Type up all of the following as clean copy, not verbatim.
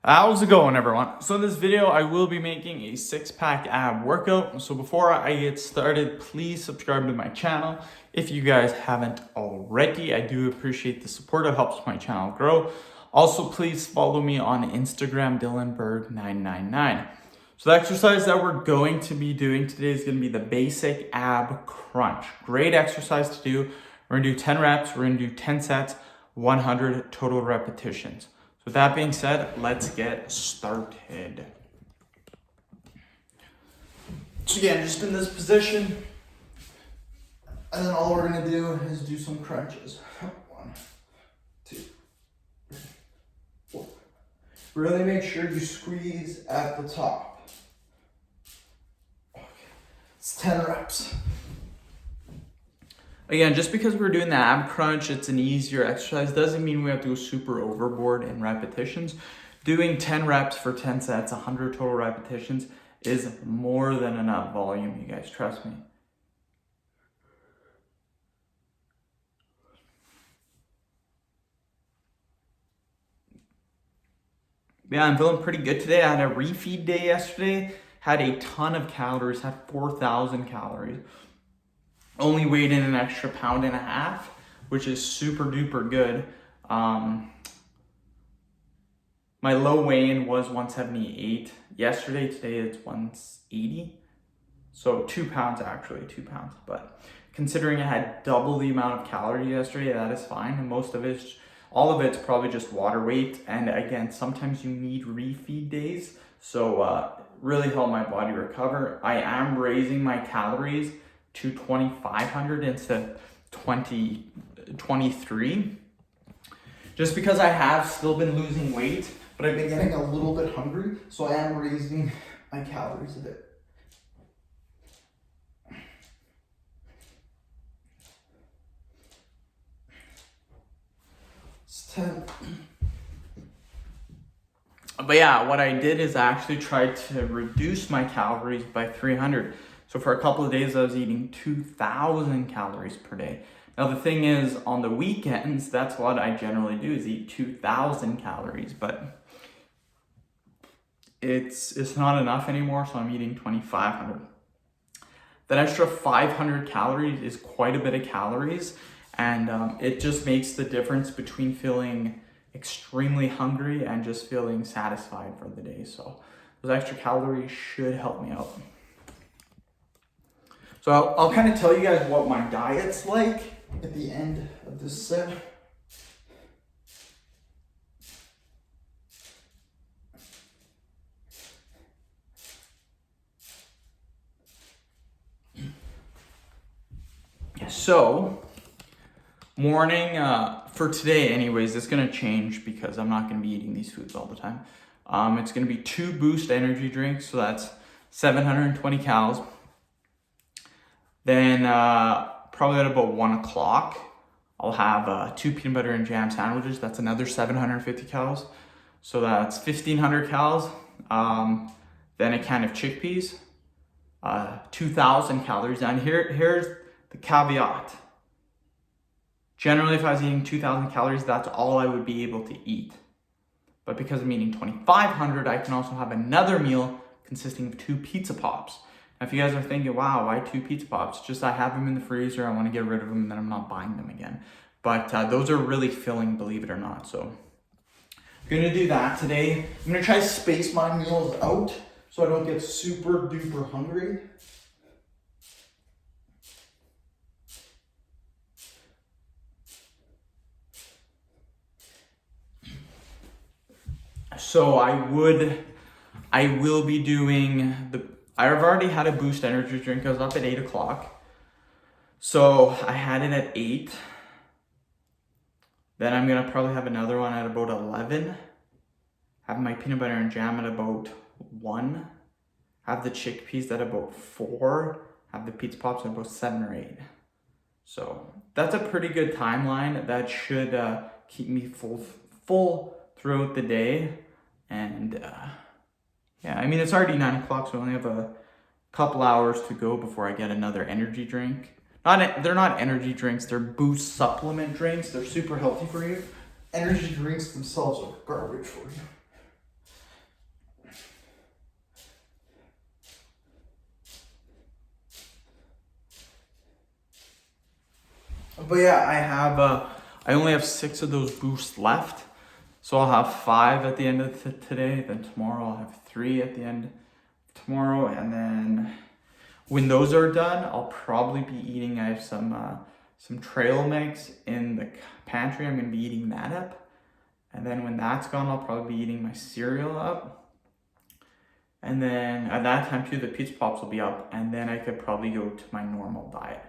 How's it going, everyone? So in this video, I will be making a six-pack ab workout. So before I get started, please subscribe to my channel if you guys haven't already. I do appreciate the support. It helps my channel grow. Also, please follow me on Instagram, DylanBerg999. So the exercise that we're going to be doing today is going to be the basic ab crunch. Great exercise to do. We're going to do 10 reps. We're going to do 10 sets, 100 total repetitions. So with that being said, let's get started. So again, just in this position, and then all we're gonna do is do some crunches. 1, 2, 3, 4. Really make sure you squeeze at the top. Okay. It's 10 reps. Again, just because we're doing the ab crunch, it's an easier exercise, doesn't mean we have to go super overboard in repetitions. Doing 10 reps for 10 sets, 100 total repetitions is more than enough volume, you guys, trust me. Yeah, I'm feeling pretty good today. I had a refeed day yesterday, had a ton of calories, had 4,000 calories. Only weighed in an extra 1.5 pounds, which is super duper good. My low weigh-in was 178 yesterday. Today it's 180. So 2 pounds actually, 2 pounds. But considering I had double the amount of calories yesterday, that is fine. And all of it's probably just water weight. And again, sometimes you need refeed days. So really help my body recover. I am raising my calories to 2,500 instead of 23, just because I have still been losing weight, but I've been getting a little bit hungry, so I am raising my calories a bit. It's 10. But yeah, what I did is I actually tried to reduce my calories by 300. So for a couple of days, I was eating 2,000 calories per day. Now the thing is, on the weekends, that's what I generally do, is eat 2,000 calories, but it's not enough anymore, so I'm eating 2,500. That extra 500 calories is quite a bit of calories, and it just makes the difference between feeling extremely hungry and just feeling satisfied for the day. So those extra calories should help me out. So I'll kind of tell you guys what my diet's like at the end of this set. So, morning, for today anyways, it's going to change because I'm not going to be eating these foods all the time. It's going to be 2 Boost energy drinks, so that's 720 calories. Then probably at about 1 o'clock, I'll have 2 peanut butter and jam sandwiches. That's another 750 calories. So that's 1,500 calories. Then a can of chickpeas, 2,000 calories. And here's the caveat. Generally, if I was eating 2,000 calories, that's all I would be able to eat. But because I'm eating 2,500, I can also have another meal consisting of 2 pizza pops. If you guys are thinking, wow, why 2 pizza pops? Just I have them in the freezer, I want to get rid of them, and then I'm not buying them again. But those are really filling, believe it or not. So I'm going to do that today. I'm going to try to space my meals out so I don't get super duper hungry. So I will be doing I've already had a Boost energy drink. I was up at 8 o'clock. So I had it at 8. Then I'm going to probably have another one at about 11. Have my peanut butter and jam at about 1. Have the chickpeas at about 4. Have the pizza pops at about 7 or 8. So that's a pretty good timeline. That should keep me full throughout the day. And yeah, I mean, it's already 9 o'clock, so I only have a couple hours to go before I get another energy drink. They're not energy drinks, they're Boost supplement drinks. They're super healthy for you. Energy drinks themselves are garbage for you. But yeah, I only have 6 of those boosts left. So I'll have 5 at the end of today. Then tomorrow I'll have 3 at the end of tomorrow. And then when those are done, I'll probably be eating, I have some trail mix in the pantry. I'm going to be eating that up. And then when that's gone, I'll probably be eating my cereal up. And then at that time too, the Pizza Pops will be up. And then I could probably go to my normal diet.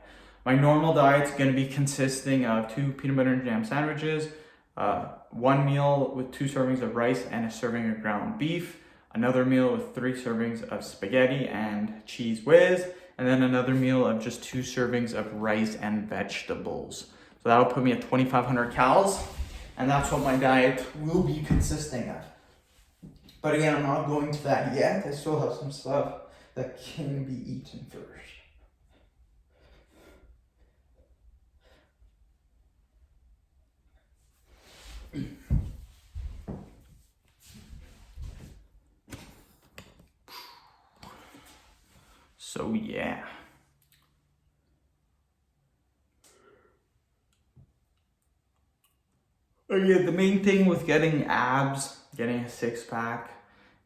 My normal diet's going to be consisting of 2 peanut butter and jam sandwiches, 1 meal with 2 servings of rice and a serving of ground beef, another meal with 3 servings of spaghetti and cheese whiz, and then another meal of just 2 servings of rice and vegetables. So that'll put me at 2,500 calories, and that's what my diet will be consisting of. But again, I'm not going to that yet. I still have some stuff that can be eaten first. So yeah. Again, the main thing with getting abs, getting a 6-pack,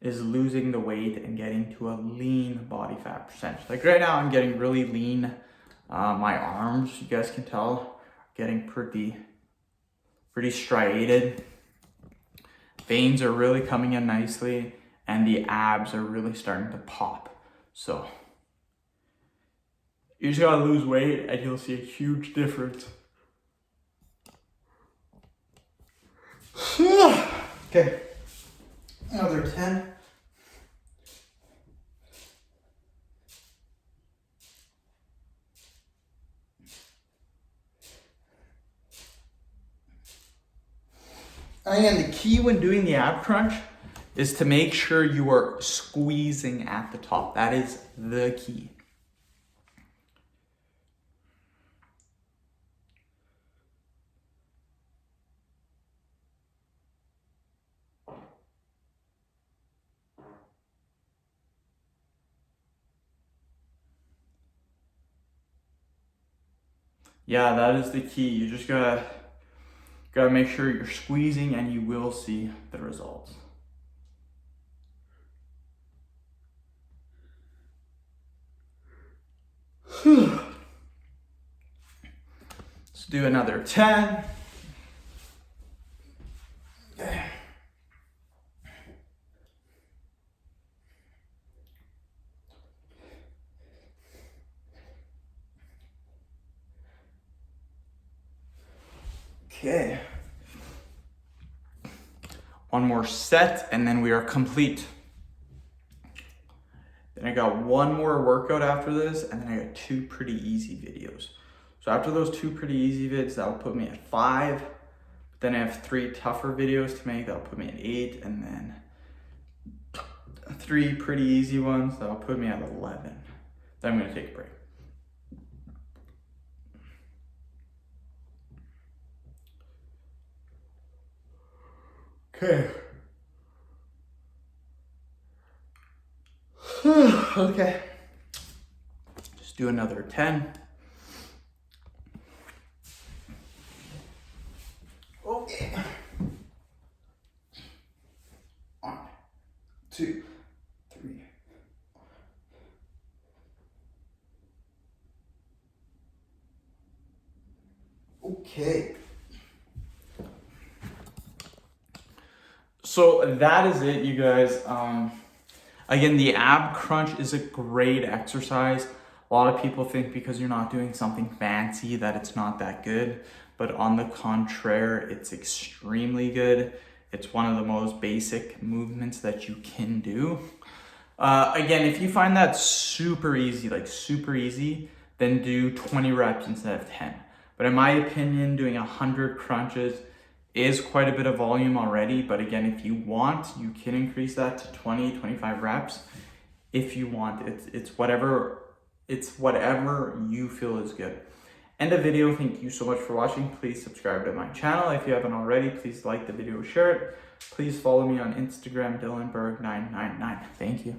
is losing the weight and getting to a lean body fat percentage. Like right now, I'm getting really lean. My arms, you guys can tell, getting pretty striated. Veins are really coming in nicely, and the abs are really starting to pop. So you just gotta lose weight and you'll see a huge difference. Okay, another 10. And again, the key when doing the ab crunch is to make sure you are squeezing at the top. That is the key. Yeah, that is the key. You just gotta make sure you're squeezing, and you will see the results. Let's do another 10. Okay. One more set, and then we are complete. Then I got one more workout after this, and then I got 2 pretty easy videos. So after those 2 pretty easy vids, that'll put me at 5. Then I have 3 tougher videos to make, that'll put me at 8, and then 3 pretty easy ones, that'll put me at 11. Then I'm gonna take a break. Okay. Okay. Just do another 10. Okay. 1, 2, 3. Okay. So that is it, you guys. Again, the ab crunch is a great exercise. A lot of people think because you're not doing something fancy that it's not that good, but on the contrary, it's extremely good. It's one of the most basic movements that you can do. Again, if you find that super easy, then do 20 reps instead of 10. But in my opinion, doing 100 crunches is quite a bit of volume already. But again, if you want, you can increase that to 20, 25 reps if you want. It's whatever you feel is good. End of video. Thank you so much for watching. Please subscribe to my channel. If you haven't already, please like the video, share it. Please follow me on Instagram, DylanBerg999. Thank you.